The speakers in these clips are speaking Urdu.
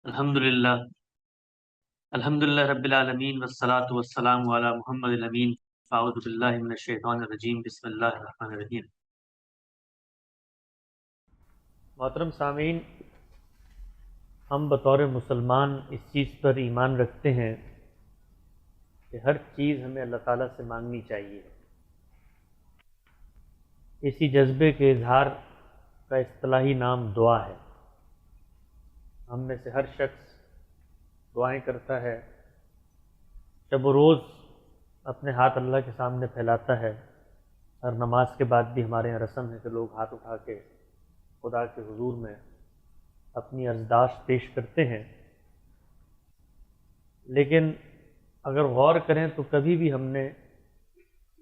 الحمدللہ الحمدللہ رب العالمین والصلاة والسلام علی محمد الامین اعوذ باللہ من الشیطان الرجیم بسم اللہ الرحمن الرحیم۔ محترم سامعین، ہم بطور مسلمان اس چیز پر ایمان رکھتے ہیں کہ ہر چیز ہمیں اللہ تعالیٰ سے مانگنی چاہیے۔ اسی جذبے کے اظہار کا اصطلاحی نام دعا ہے۔ ہم میں سے ہر شخص دعائیں کرتا ہے، شب و روز اپنے ہاتھ اللہ کے سامنے پھیلاتا ہے۔ ہر نماز کے بعد بھی ہمارے یہاں رسم ہے کہ لوگ ہاتھ اٹھا کے خدا کے حضور میں اپنی عرضداشت پیش کرتے ہیں، لیکن اگر غور کریں تو کبھی بھی ہم نے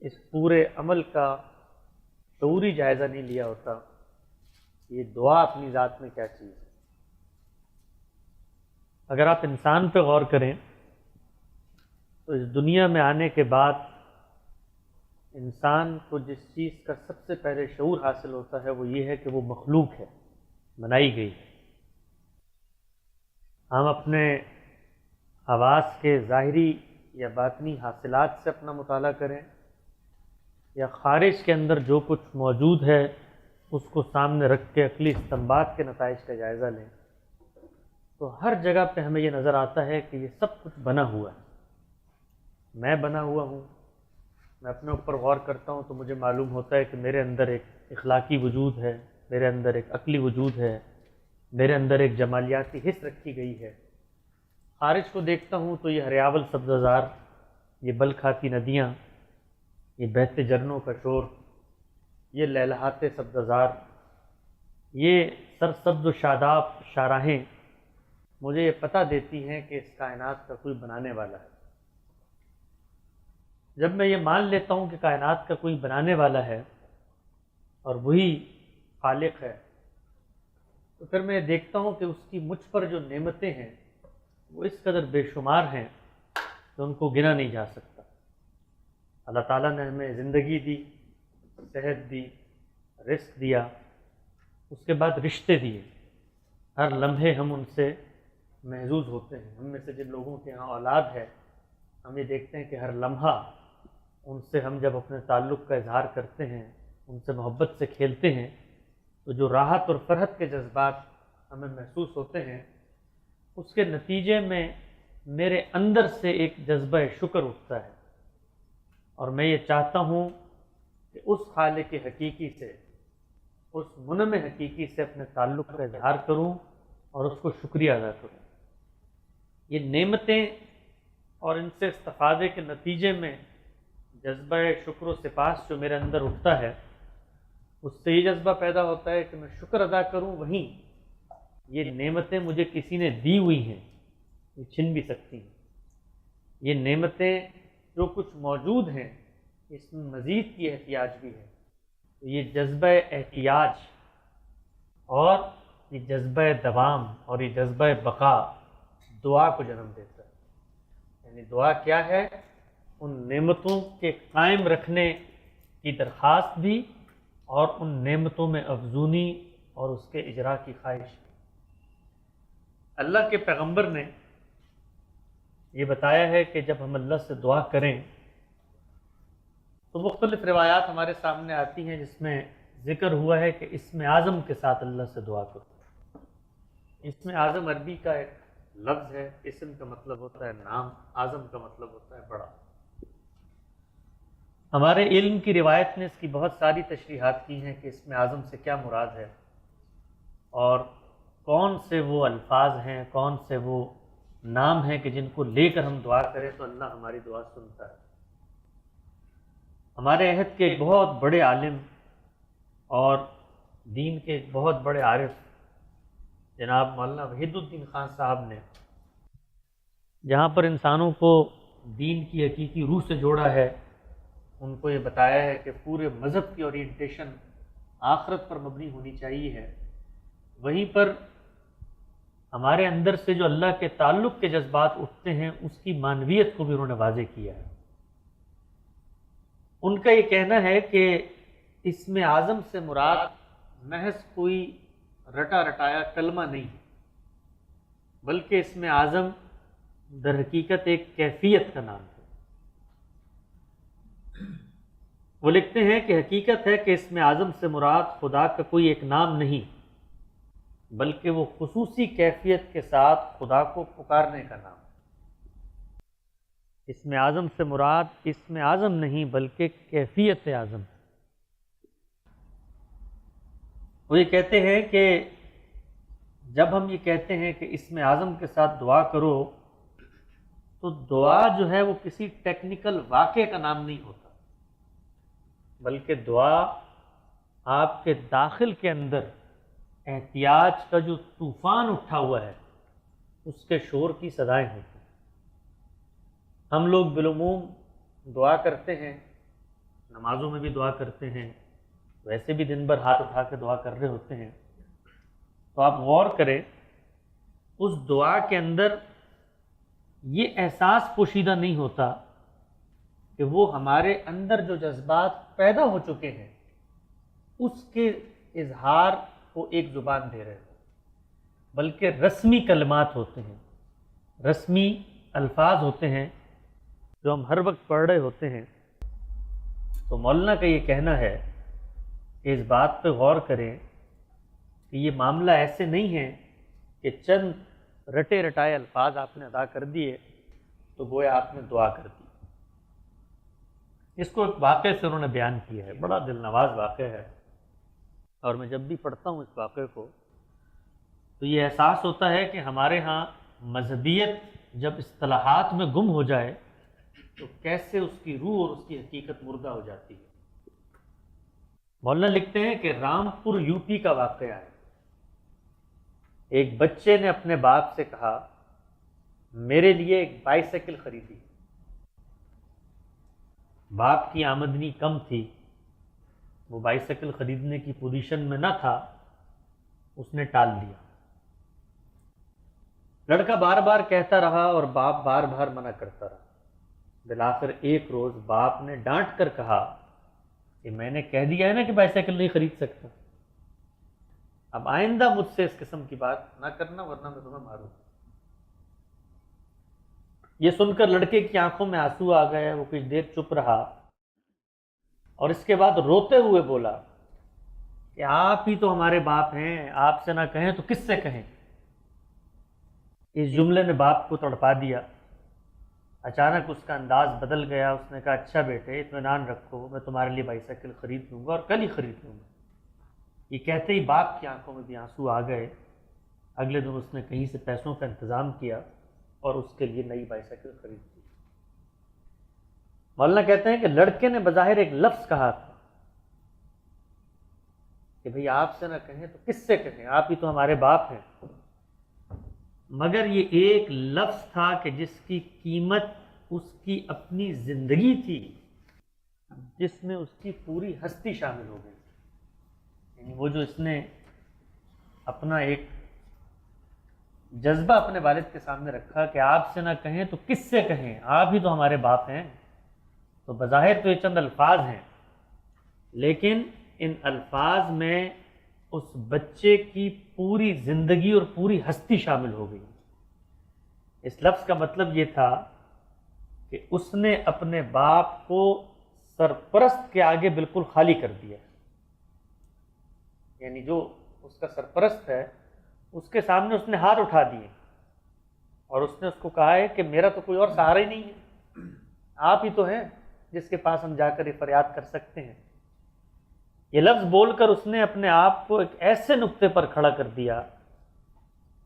اس پورے عمل کا شعوری جائزہ نہیں لیا ہوتا کہ یہ دعا اپنی ذات میں کیا چیز ہے۔ اگر آپ انسان پہ غور کریں تو اس دنیا میں آنے کے بعد انسان کو جس چیز کا سب سے پہلے شعور حاصل ہوتا ہے وہ یہ ہے کہ وہ مخلوق ہے، بنائی گئی ہے۔ ہم اپنے حواس کے ظاہری یا باطنی حاصلات سے اپنا مطالعہ کریں یا خارج کے اندر جو کچھ موجود ہے اس کو سامنے رکھ کے عقلی استنباط کے نتائج کا جائزہ لیں تو ہر جگہ پہ ہمیں یہ نظر آتا ہے کہ یہ سب کچھ بنا ہوا ہے۔ میں بنا ہوا ہوں، میں اپنے اوپر غور کرتا ہوں تو مجھے معلوم ہوتا ہے کہ میرے اندر ایک اخلاقی وجود ہے، میرے اندر ایک عقلی وجود ہے، میرے اندر ایک جمالیاتی حس رکھی گئی ہے۔ خارج کو دیکھتا ہوں تو یہ ہریاول سبززار، یہ بل کھاتی ندیاں، یہ بہتے جھرنوں کا شور، یہ لہلہاتے سبززار، یہ سرسبز و شاداب شاہراہیں مجھے یہ پتہ دیتی ہیں کہ اس کائنات کا کوئی بنانے والا ہے۔ جب میں یہ مان لیتا ہوں کہ کائنات کا کوئی بنانے والا ہے اور وہی خالق ہے تو پھر میں یہ دیکھتا ہوں کہ اس کی مجھ پر جو نعمتیں ہیں وہ اس قدر بے شمار ہیں کہ ان کو گنا نہیں جا سکتا۔ اللہ تعالیٰ نے ہمیں زندگی دی، صحت دی، رزق دیا، اس کے بعد رشتے دیے۔ ہر لمحے ہم ان سے محظوظ ہوتے ہیں۔ ہم میں سے جن لوگوں کے ہاں اولاد ہے ہم یہ دیکھتے ہیں کہ ہر لمحہ ان سے ہم جب اپنے تعلق کا اظہار کرتے ہیں، ان سے محبت سے کھیلتے ہیں تو جو راحت اور فرحت کے جذبات ہمیں محسوس ہوتے ہیں اس کے نتیجے میں میرے اندر سے ایک جذبہ شکر اٹھتا ہے اور میں یہ چاہتا ہوں کہ اس خالق حقیقی سے، اس منعم حقیقی سے اپنے تعلق کا اظہار کروں اور اس کو شکریہ ادا کروں۔ یہ نعمتیں اور ان سے استفادے کے نتیجے میں جذبہ شکر و سپاس جو میرے اندر اٹھتا ہے اس سے یہ جذبہ پیدا ہوتا ہے کہ میں شکر ادا کروں۔ وہیں یہ نعمتیں مجھے کسی نے دی ہوئی ہیں، یہ چھن بھی سکتی ہیں۔ یہ نعمتیں جو کچھ موجود ہیں اس میں مزید کی احتیاج بھی ہے۔ یہ جذبہ احتیاج اور یہ جذبہ دوام اور یہ جذبہ بقا دعا کو جنم دیتا ہے۔ یعنی دعا کیا ہے؟ ان نعمتوں کے قائم رکھنے کی درخواست بھی اور ان نعمتوں میں افزونی اور اس کے اجرا کی خواہش۔ اللہ کے پیغمبر نے یہ بتایا ہے کہ جب ہم اللہ سے دعا کریں تو مختلف روایات ہمارے سامنے آتی ہیں جس میں ذکر ہوا ہے کہ اسم اعظم کے ساتھ اللہ سے دعا کرو۔ اسم اعظم عربی کا ایک لفظ ہے، اسم کا مطلب ہوتا ہے نام، اعظم کا مطلب ہوتا ہے بڑا۔ ہمارے علم کی روایت نے اس کی بہت ساری تشریحات کی ہیں کہ اسم اعظم سے کیا مراد ہے اور کون سے وہ الفاظ ہیں، کون سے وہ نام ہیں کہ جن کو لے کر ہم دعا کریں تو اللہ ہماری دعا سنتا ہے۔ ہمارے عہد کے ایک بہت بڑے عالم اور دین کے ایک بہت بڑے عارف جناب مولانا وحید الدین خان صاحب نے جہاں پر انسانوں کو دین کی حقیقی روح سے جوڑا ہے، ان کو یہ بتایا ہے کہ پورے مذہب کی اورینٹیشن آخرت پر مبنی ہونی چاہیے ہے، وہیں پر ہمارے اندر سے جو اللہ کے تعلق کے جذبات اٹھتے ہیں اس کی معنویت کو بھی انہوں نے واضح کیا ہے۔ ان کا یہ کہنا ہے کہ اسم اعظم سے مراد محض کوئی رٹا رٹایا کلمہ نہیں، بلکہ اسم اعظم در حقیقت ایک کیفیت کا نام ہے۔ وہ لکھتے ہیں کہ حقیقت ہے کہ اسم اعظم سے مراد خدا کا کوئی ایک نام نہیں، بلکہ وہ خصوصی کیفیت کے ساتھ خدا کو پکارنے کا نام ہے۔ اسم اعظم سے مراد اسم اعظم نہیں بلکہ کیفیت اعظم۔ وہ یہ کہتے ہیں کہ جب ہم یہ کہتے ہیں کہ اسم اعظم کے ساتھ دعا کرو تو دعا جو ہے وہ کسی ٹیکنیکل واقعے کا نام نہیں ہوتا، بلکہ دعا آپ کے داخل کے اندر احتیاج کا جو طوفان اٹھا ہوا ہے اس کے شور کی صدائیں ہوتی ہیں۔ ہم لوگ بالعموم دعا کرتے ہیں، نمازوں میں بھی دعا کرتے ہیں، ویسے بھی دن بھر ہاتھ اٹھا کے دعا کر رہے ہوتے ہیں، تو آپ غور کریں اس دعا کے اندر یہ احساس پوشیدہ نہیں ہوتا کہ وہ ہمارے اندر جو جذبات پیدا ہو چکے ہیں اس کے اظہار کو ایک زبان دے رہے ہو، بلکہ رسمی کلمات ہوتے ہیں، رسمی الفاظ ہوتے ہیں جو ہم ہر وقت پڑھ رہے ہوتے ہیں۔ تو مولانا کا یہ کہنا ہے کہ اس بات پہ غور کریں کہ یہ معاملہ ایسے نہیں ہے کہ چند رٹے رٹائے الفاظ آپ نے ادا کر دیے تو گویا آپ نے دعا کر دی۔ اس کو ایک واقعے سے انہوں نے بیان کیا ہے، بڑا دل نواز واقعہ ہے، اور میں جب بھی پڑھتا ہوں اس واقعے کو تو یہ احساس ہوتا ہے کہ ہمارے ہاں مذہبیت جب اصطلاحات میں گم ہو جائے تو کیسے اس کی روح اور اس کی حقیقت مردہ ہو جاتی ہے۔ مولانا لکھتے ہیں کہ رامپور یو پی کا واقعہ ہے۔ ایک بچے نے اپنے باپ سے کہا میرے لیے ایک بائیسیکل خریدی۔ باپ کی آمدنی کم تھی، وہ بائیسیکل خریدنے کی پوزیشن میں نہ تھا، اس نے ٹال دیا۔ لڑکا بار بار کہتا رہا اور باپ بار بار منع کرتا رہا۔ بالآخر ایک روز باپ نے ڈانٹ کر کہا کہ میں نے کہہ دیا ہے نا کہ بائیسیکل نہیں خرید سکتا، اب آئندہ مجھ سے اس قسم کی بات نہ کرنا ورنہ میں تمہیں ماروں۔ یہ سن کر لڑکے کی آنکھوں میں آنسو آ گئے، وہ کچھ دیر چپ رہا اور اس کے بعد روتے ہوئے بولا کہ آپ ہی تو ہمارے باپ ہیں، آپ سے نہ کہیں تو کس سے کہیں۔ اس جملے نے باپ کو تڑپا دیا۔ اچانک اس کا انداز بدل گیا، اس نے کہا اچھا بیٹے اطمینان رکھو، میں تمہارے لیے بائیسیکل خرید لوں گا اور کل ہی خرید لوں گا۔ یہ کہتے ہی باپ کی آنکھوں میں بھی آنسو آ گئے۔ اگلے دن اس نے کہیں سے پیسوں کا انتظام کیا اور اس کے لیے نئی بائیسیکل خرید لی۔ مولانا کہتے ہیں کہ لڑکے نے بظاہر ایک لفظ کہا تھا کہ بھئی آپ سے نہ کہیں تو کس سے کہیں، آپ ہی تو ہمارے باپ ہیں، مگر یہ ایک لفظ تھا کہ جس کی قیمت اس کی اپنی زندگی تھی، جس میں اس کی پوری ہستی شامل ہو گئی۔ یعنی وہ جو اس نے اپنا ایک جذبہ اپنے والد کے سامنے رکھا کہ آپ سے نہ کہیں تو کس سے کہیں، آپ ہی تو ہمارے باپ ہیں، تو بظاہر تو یہ چند الفاظ ہیں، لیکن ان الفاظ میں اس بچے کی پوری زندگی اور پوری ہستی شامل ہو گئی۔ اس لفظ کا مطلب یہ تھا کہ اس نے اپنے باپ کو سرپرست کے آگے بالکل خالی کر دیا، یعنی جو اس کا سرپرست ہے اس کے سامنے اس نے ہاتھ اٹھا دیے اور اس نے اس کو کہا ہے کہ میرا تو کوئی اور سہارا ہی نہیں ہے، آپ ہی تو ہیں جس کے پاس ہم جا کر یہ فریاد کر سکتے ہیں۔ یہ لفظ بول کر اس نے اپنے آپ کو ایک ایسے نقطے پر کھڑا کر دیا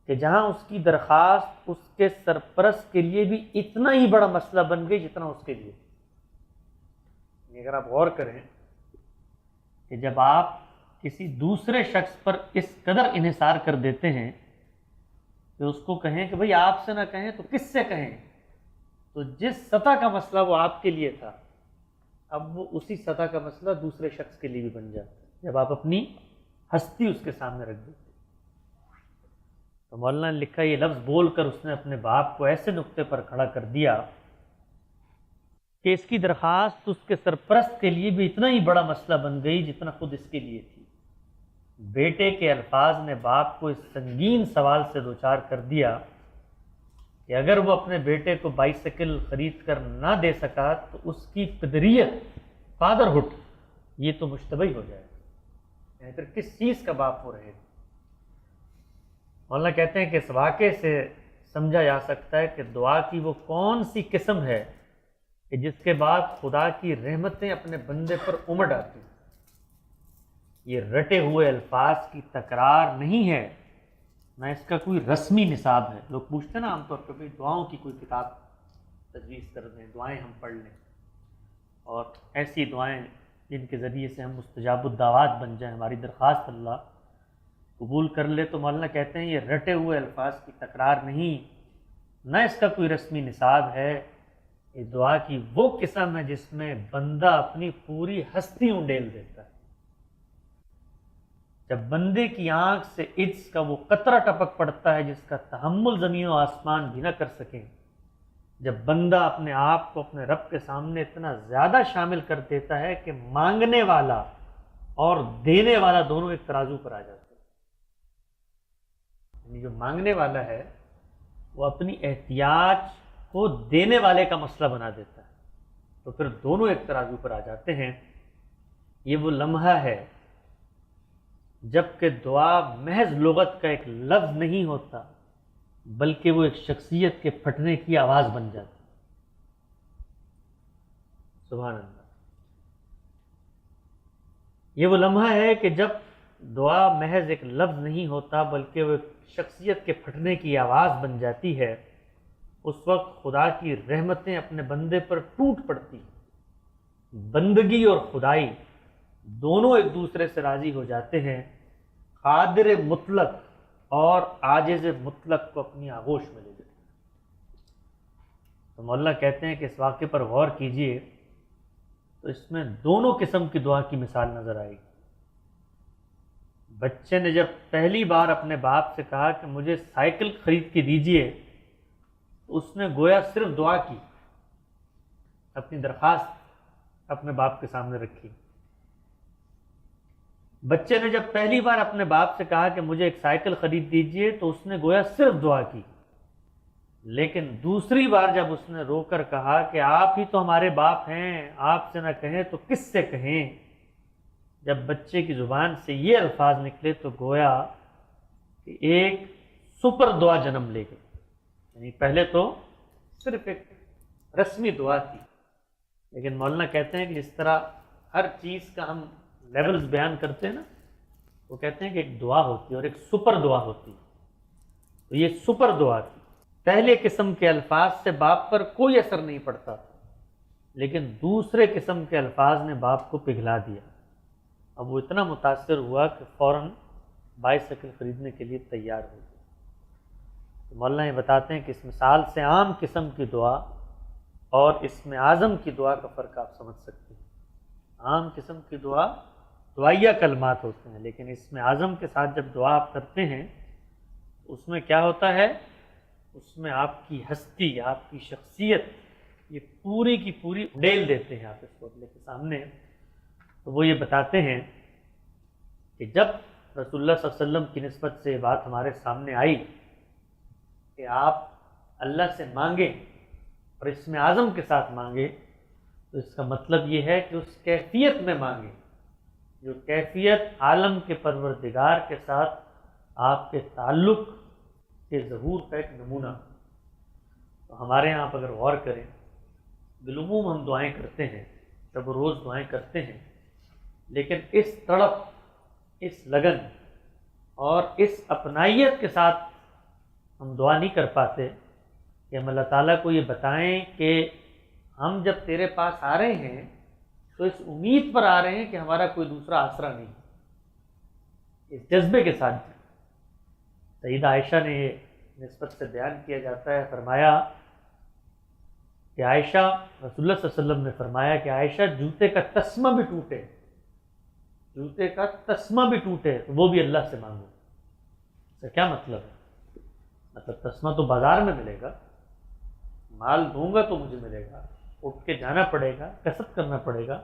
کہ جہاں اس کی درخواست اس کے سرپرست کے لیے بھی اتنا ہی بڑا مسئلہ بن گئی جتنا اس کے لیے۔ اگر آپ غور کریں کہ جب آپ کسی دوسرے شخص پر اس قدر انحصار کر دیتے ہیں کہ اس کو کہیں کہ بھئی آپ سے نہ کہیں تو کس سے کہیں، تو جس سطح کا مسئلہ وہ آپ کے لیے تھا اب وہ اسی سطح کا مسئلہ دوسرے شخص کے لیے بھی بن جاتا ہے جب آپ اپنی ہستی اس کے سامنے رکھ دیتے۔ تو مولانا نے لکھا یہ لفظ بول کر اس نے اپنے باپ کو ایسے نقطے پر کھڑا کر دیا کہ اس کی درخواست اس کے سرپرست کے لیے بھی اتنا ہی بڑا مسئلہ بن گئی جتنا خود اس کے لیے تھی۔ بیٹے کے الفاظ نے باپ کو اس سنگین سوال سے دوچار کر دیا کہ اگر وہ اپنے بیٹے کو بائیسیکل خرید کر نہ دے سکا تو اس کی پدریت، فادرہڈ، یہ تو مشتبہ ہو جائے، یعنی پھر کس چیز کا باپ وہ رہے گا۔ مولانا کہتے ہیں کہ اس واقعے سے سمجھا جا سکتا ہے کہ دعا کی وہ کون سی قسم ہے کہ جس کے بعد خدا کی رحمتیں اپنے بندے پر امڑ آتی ہیں۔ یہ رٹے ہوئے الفاظ کی تکرار نہیں ہے، نہ اس کا کوئی رسمی نصاب ہے۔ لوگ پوچھتے ہیں نا عام طور پہ بھائی دعاؤں کی کوئی کتاب تجویز کر دیں، دعائیں ہم پڑھ لیں، اور ایسی دعائیں جن کے ذریعے سے ہم مستجاب الدعوات بن جائیں، ہماری درخواست اللہ قبول کر لے۔ تو مولانا کہتے ہیں یہ رٹے ہوئے الفاظ کی تکرار نہیں، نہ اس کا کوئی رسمی نصاب ہے۔ یہ دعا کی وہ قسم ہے جس میں بندہ اپنی پوری ہستی انڈیل دیتا ہے۔ جب بندے کی آنکھ سے عجز کا وہ قطرہ ٹپک پڑتا ہے جس کا تحمل زمین و آسمان بھی نہ کر سکیں، جب بندہ اپنے آپ کو اپنے رب کے سامنے اتنا زیادہ شامل کر دیتا ہے کہ مانگنے والا اور دینے والا دونوں ایک ترازو پر آ جاتے ہیں، یعنی جو مانگنے والا ہے وہ اپنی احتیاج کو دینے والے کا مسئلہ بنا دیتا ہے، تو پھر دونوں ایک ترازو پر آ جاتے ہیں۔ یہ وہ لمحہ ہے جب کہ دعا محض لغت کا ایک لفظ نہیں ہوتا، بلکہ وہ ایک شخصیت کے پھٹنے کی آواز بن جاتی۔ سبحان اللہ۔ یہ وہ لمحہ ہے کہ جب دعا محض ایک لفظ نہیں ہوتا بلکہ وہ ایک شخصیت کے پھٹنے کی آواز بن جاتی ہے۔ اس وقت خدا کی رحمتیں اپنے بندے پر ٹوٹ پڑتی ہیں، بندگی اور خدائی دونوں ایک دوسرے سے راضی ہو جاتے ہیں، قادر مطلق اور عاجز مطلق کو اپنی آغوش میں لے لیتے ہیں۔ تو مولانا کہتے ہیں کہ اس واقعے پر غور کیجئے تو اس میں دونوں قسم کی دعا کی مثال نظر آئے گی۔ بچے نے جب پہلی بار اپنے باپ سے کہا کہ مجھے سائیکل خرید کے دیجئے، تو اس نے گویا صرف دعا کی، اپنی درخواست اپنے باپ کے سامنے رکھی۔ بچے نے جب پہلی بار اپنے باپ سے کہا کہ مجھے ایک سائیکل خرید دیجئے تو اس نے گویا صرف دعا کی، لیکن دوسری بار جب اس نے رو کر کہا کہ آپ ہی تو ہمارے باپ ہیں، آپ سے نہ کہیں تو کس سے کہیں، جب بچے کی زبان سے یہ الفاظ نکلے تو گویا کہ ایک سپر دعا جنم لے گئی۔ یعنی پہلے تو صرف ایک رسمی دعا تھی، لیکن مولانا کہتے ہیں کہ جس طرح ہر چیز کا ہم لیولز بیان کرتے ہیں نا، وہ کہتے ہیں کہ ایک دعا ہوتی ہے اور ایک سپر دعا ہوتی ہے۔ تو یہ سپر دعا تھی۔ پہلے قسم کے الفاظ سے باپ پر کوئی اثر نہیں پڑتا تھا، لیکن دوسرے قسم کے الفاظ نے باپ کو پگھلا دیا۔ اب وہ اتنا متاثر ہوا کہ فوراً بائیسیکل خریدنے کے لیے تیار ہو گیا۔ تو مولانا یہ بتاتے ہیں کہ اس مثال سے عام قسم کی دعا اور اس میں اعظم کی دعا کا فرق آپ سمجھ سکتے ہیں۔ عام قسم کی دعا دعائیہ کلمات ہوتے ہیں، لیکن اس میں اعظم کے ساتھ جب دعا آپ کرتے ہیں اس میں کیا ہوتا ہے، اس میں آپ کی ہستی، آپ کی شخصیت یہ پوری کی پوری ڈیل دیتے ہیں آپ اس کو اگلے کے سامنے۔ تو وہ یہ بتاتے ہیں کہ جب رسول اللہ صلی اللہ علیہ وسلم کی نسبت سے یہ بات ہمارے سامنے آئی کہ آپ اللہ سے مانگیں اور اس میں اعظم کے ساتھ مانگیں، تو اس کا مطلب یہ ہے کہ اس کیفیت میں مانگیں جو کیفیت عالم کے پروردگار کے ساتھ آپ کے تعلق کے ظہور کا ایک نمونہ۔ تو ہمارے یہاں آپ اگر غور کریں، بالعموم ہم دعائیں کرتے ہیں، شب و روز دعائیں کرتے ہیں، لیکن اس تڑپ، اس لگن اور اس اپنائیت کے ساتھ ہم دعا نہیں کر پاتے کہ ہم اللہ تعالیٰ کو یہ بتائیں کہ ہم جب تیرے پاس آ رہے ہیں تو اس امید پر آ رہے ہیں کہ ہمارا کوئی دوسرا آسرا نہیں، اس جذبے کے ساتھ۔ سیدہ عائشہ نے یہ نسبت سے بیان کیا جاتا ہے، فرمایا کہ عائشہ، رسول اللہ صلی اللہ علیہ وسلم نے فرمایا کہ عائشہ جوتے کا تسمہ بھی ٹوٹے، جوتے کا تسمہ بھی ٹوٹے تو وہ بھی اللہ سے مانگو۔ اس کا کیا مطلب ہے؟ مطلب تسمہ تو بازار میں ملے گا، مال دوں گا تو مجھے ملے گا، اٹھ کے جانا پڑے گا، کسب کرنا پڑے گا،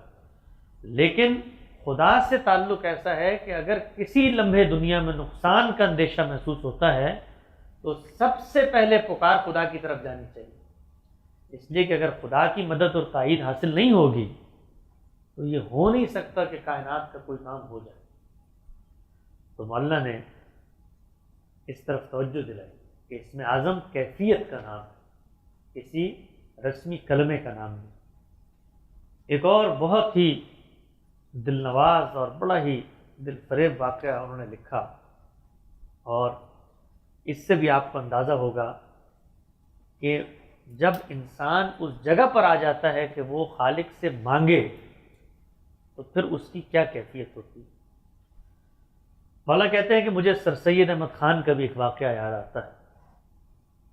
لیکن خدا سے تعلق ایسا ہے کہ اگر کسی لمحے دنیا میں نقصان کا اندیشہ محسوس ہوتا ہے تو سب سے پہلے پکار خدا کی طرف جانی چاہیے، اس لیے کہ اگر خدا کی مدد اور تائید حاصل نہیں ہوگی تو یہ ہو نہیں سکتا کہ کائنات کا کوئی کام ہو جائے۔ تو مولانا نے اس طرف توجہ دلائی کہ اسم اعظم کیفیت کا نام ہے، کسی رسمی کلمے کا نام نہیں۔ ایک اور بہت ہی دل نواز اور بڑا ہی دل فریب واقعہ انہوں نے لکھا، اور اس سے بھی آپ کو اندازہ ہوگا کہ جب انسان اس جگہ پر آ جاتا ہے کہ وہ خالق سے مانگے تو پھر اس کی کیا کیفیت ہوتی ہے۔ مولا کہتے ہیں کہ مجھے سر سید احمد خان کا بھی ایک واقعہ یاد آتا ہے۔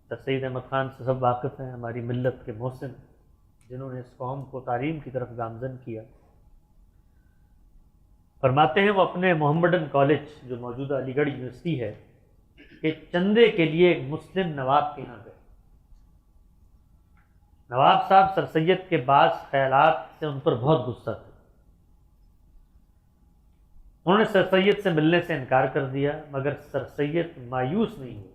سر سید احمد خان سے سب واقف ہیں، ہماری ملت کے محسن، جنہوں نے اس قوم کو تعلیم کی طرف گامزن کیا۔ فرماتے ہیں وہ اپنے محمڈن کالج جو موجودہ علی گڑھ یونیورسٹی ہے کہ چندے کے لیے ایک مسلم نواب کے یہاں گئے۔ نواب صاحب سر سید کے بعض خیالات سے ان پر بہت غصہ تھے۔ انہوں نے سر سید سے ملنے سے انکار کر دیا، مگر سر سید مایوس نہیں ہوئے۔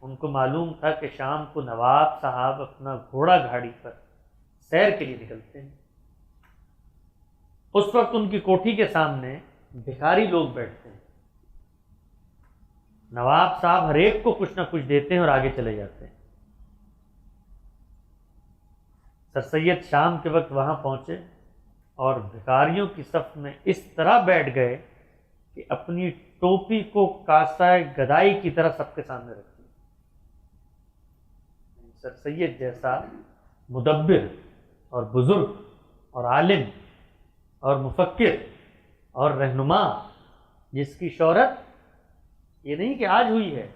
ان کو معلوم تھا کہ شام کو نواب صاحب اپنا گھوڑا گاڑی پر سیر کے لیے نکلتے ہیں۔ اس وقت ان کی کوٹھی کے سامنے بھکاری لوگ بیٹھتے ہیں۔ نواب صاحب ہر ایک کو کچھ نہ کچھ دیتے ہیں اور آگے چلے جاتے ہیں۔ سر سید شام کے وقت وہاں پہنچے اور بھکاریوں کی صف میں اس طرح بیٹھ گئے کہ اپنی ٹوپی کو کاسائے گدائی کی طرح سب کے سامنے رکھ دی۔ سر سید جیسا مدبر اور بزرگ اور عالم اور مفکر اور رہنما، جس کی شہرت یہ نہیں کہ آج ہوئی ہے،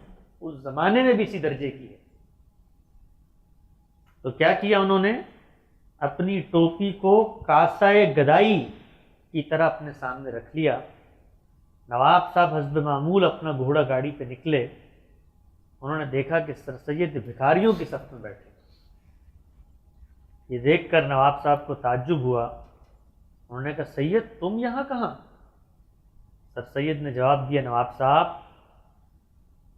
اس زمانے میں بھی اسی درجے کی ہے، تو کیا کیا انہوں نے؟ اپنی ٹوپی کو کاسائے گدائی کی طرح اپنے سامنے رکھ لیا۔ نواب صاحب حسب معمول اپنا گھوڑا گاڑی پہ نکلے۔ انہوں نے دیکھا کہ سر سید بھکاریوں کی صف میں بیٹھے۔ یہ دیکھ کر نواب صاحب کو تعجب ہوا۔ انہوں نے کہا سید تم یہاں کہاں؟ سر سید نے جواب دیا نواب صاحب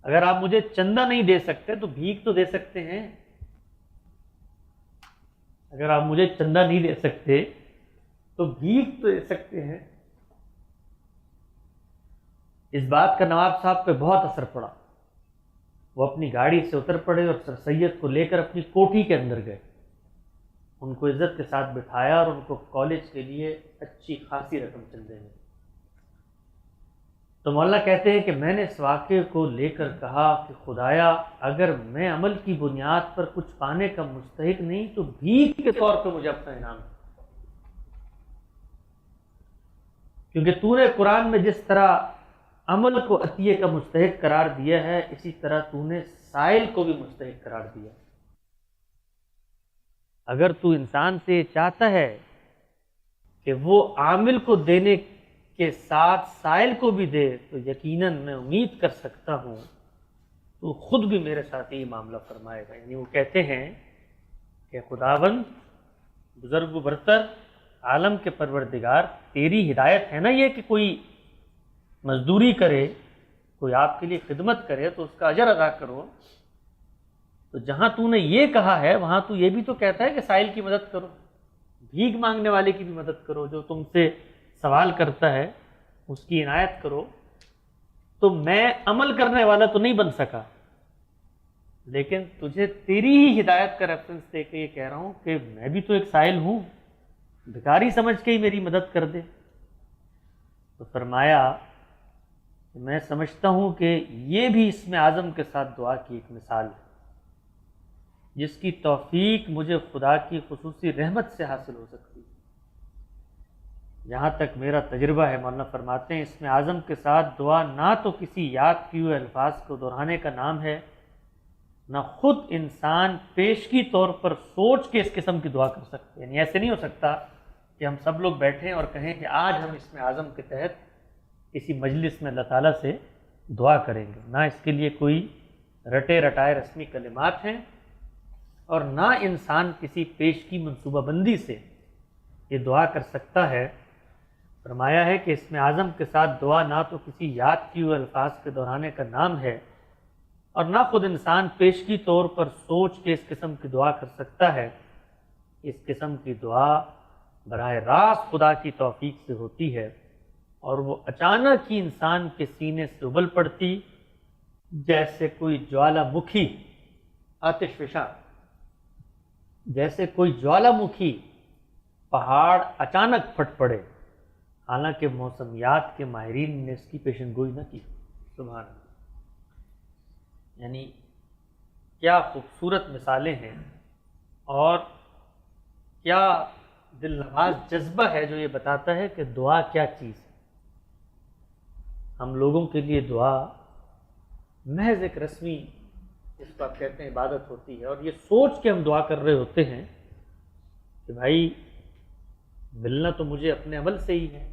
اگر آپ مجھے چندہ نہیں دے سکتے تو بھیک تو دے سکتے ہیں۔ اگر آپ مجھے چندہ نہیں دے سکتے تو بھیک تو دے سکتے ہیں۔ اس بات کا نواب صاحب پہ بہت اثر پڑا۔ وہ اپنی گاڑی سے اتر پڑے اور سر سید کو لے کر اپنی کوٹھی کے اندر گئے۔ ان کو عزت کے ساتھ بٹھایا اور ان کو کالج کے لیے اچھی خاصی رقم چندے میں۔ تو مولانا کہتے ہیں کہ میں نے اس واقعے کو لے کر کہا کہ خدایا اگر میں عمل کی بنیاد پر کچھ پانے کا مستحق نہیں تو بھیک کے طور پہ مجھے اپنا انعام دے، کیونکہ تو نے قرآن میں جس طرح عمل کو عطیے کا مستحق قرار دیا ہے اسی طرح تو نے سائل کو بھی مستحق قرار دیا۔ اگر تو انسان سے چاہتا ہے کہ وہ عامل کو دینے کے ساتھ سائل کو بھی دے تو یقیناً میں امید کر سکتا ہوں تو خود بھی میرے ساتھ یہ معاملہ فرمائے گا۔ یعنی وہ کہتے ہیں کہ خداوند بزرگ و برتر عالم کے پروردگار، تیری ہدایت ہے نا یہ کہ کوئی مزدوری کرے، کوئی آپ کے لیے خدمت کرے تو اس کا اجر ادا کرو، تو جہاں تو نے یہ کہا ہے وہاں تو یہ بھی تو کہتا ہے کہ سائل کی مدد کرو، بھیک مانگنے والے کی بھی مدد کرو، جو تم سے سوال کرتا ہے اس کی عنایت کرو۔ تو میں عمل کرنے والا تو نہیں بن سکا، لیکن تجھے تیری ہی ہدایت کا ریفرنس دے کے یہ کہہ رہا ہوں کہ میں بھی تو ایک سائل ہوں، بھکاری سمجھ کے ہی میری مدد کر دے۔ تو فرمایا کہ میں سمجھتا ہوں کہ یہ بھی اسم اعظم کے ساتھ دعا کی ایک مثال ہے جس کی توفیق مجھے خدا کی خصوصی رحمت سے حاصل ہو سکتی ہے۔ جہاں تک میرا تجربہ ہے، مولانا فرماتے ہیں اسم اعظم کے ساتھ دعا نہ تو کسی یاد کیے ہوئے الفاظ کو دہرانے کا نام ہے، نہ خود انسان پیشگی طور پر سوچ کے اس قسم کی دعا کر سکتے۔ یعنی ایسے نہیں ہو سکتا کہ ہم سب لوگ بیٹھیں اور کہیں کہ آج ہم اسم اعظم کے تحت کسی مجلس میں اللہ تعالیٰ سے دعا کریں گے، نہ اس کے لیے کوئی رٹے رٹائے رسمی کلمات ہیں اور نہ انسان کسی پیشگی منصوبہ بندی سے یہ دعا کر سکتا ہے۔ فرمایا ہے کہ اسم اعظم کے ساتھ دعا نہ تو کسی یاد کیے ہوئے الفاظ کے دہرانے کا نام ہے اور نہ خود انسان پیشگی طور پر سوچ کے اس قسم کی دعا کر سکتا ہے. اس قسم کی دعا براہ راست خدا کی توفیق سے ہوتی ہے اور وہ اچانک ہی انسان کے سینے سے ابل پڑتی، جیسے کوئی جوالا مکھی آتش فشاں، جیسے کوئی جوالا مکھی پہاڑ اچانک پھٹ پڑے. حالانکہ موسمیات کے ماہرین نے اس کی پیشن گوئی نہ کی. سبحان اللہ. یعنی کیا خوبصورت مثالیں ہیں اور کیا دل نواز جذبہ ہے جو یہ بتاتا ہے کہ دعا کیا چیز ہے. ہم لوگوں کے لیے دعا محض ایک رسمی، اس کو آپ کہتے ہیں عبادت ہوتی ہے، اور یہ سوچ کے ہم دعا کر رہے ہوتے ہیں کہ بھائی ملنا تو مجھے اپنے عمل سے ہی ہے،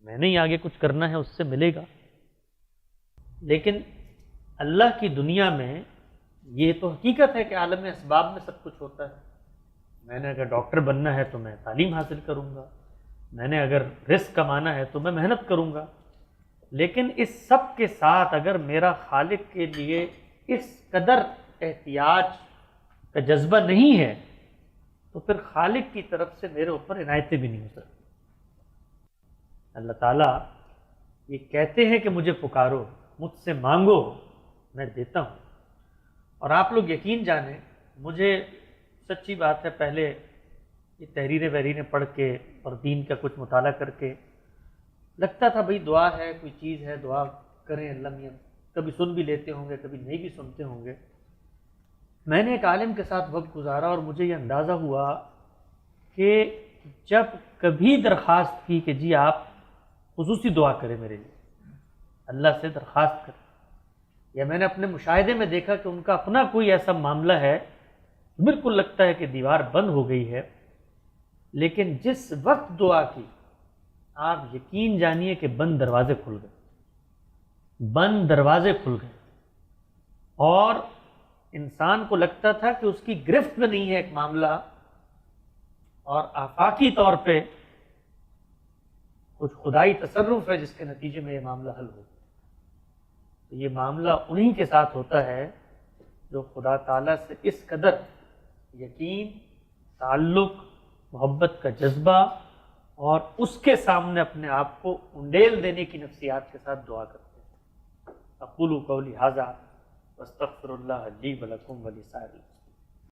میں نے ہی آگے کچھ کرنا ہے، اس سے ملے گا. لیکن اللہ کی دنیا میں یہ تو حقیقت ہے کہ عالم اسباب میں سب کچھ ہوتا ہے. میں نے اگر ڈاکٹر بننا ہے تو میں تعلیم حاصل کروں گا، میں نے اگر رزق کمانا ہے تو میں محنت کروں گا. لیکن اس سب کے ساتھ اگر میرا خالق کے لیے اس قدر احتیاج کا جذبہ نہیں ہے تو پھر خالق کی طرف سے میرے اوپر عنایتیں بھی نہیں ہو سکتی. اللہ تعالیٰ یہ کہتے ہیں کہ مجھے پکارو، مجھ سے مانگو، میں دیتا ہوں. اور آپ لوگ یقین جانیں، مجھے سچی بات ہے پہلے یہ تحریریں پڑھ کے اور دین کا کچھ مطالعہ کر کے لگتا تھا بھئی دعا ہے، کوئی چیز ہے، دعا کریں اللہ میاں. کبھی سن بھی لیتے ہوں گے، کبھی نہیں بھی سنتے ہوں گے. میں نے ایک عالم کے ساتھ وقت گزارا اور مجھے یہ اندازہ ہوا کہ جب کبھی درخواست کی کہ جی آپ خصوصی دعا کریں میرے لیے، اللہ سے درخواست کریں، یا میں نے اپنے مشاہدے میں دیکھا کہ ان کا اپنا کوئی ایسا معاملہ ہے، بالکل لگتا ہے کہ دیوار بند ہو گئی ہے، لیکن جس وقت دعا کی آپ یقین جانیے کہ بند دروازے کھل گئے، بند دروازے کھل گئے. اور انسان کو لگتا تھا کہ اس کی گرفت میں نہیں ہے ایک معاملہ، اور آفاقی طور پہ کچھ خدائی تصرف ہے جس کے نتیجے میں یہ معاملہ حل ہو. تو یہ معاملہ انہی کے ساتھ ہوتا ہے جو خدا تعالیٰ سے اس قدر یقین، تعلق، محبت کا جذبہ اور اس کے سامنے اپنے آپ کو انڈیل دینے کی نفسیات کے ساتھ دعا کرتے ہیں. اقول قولی ھذا واستغفر اللہ لی ولکم ولسائر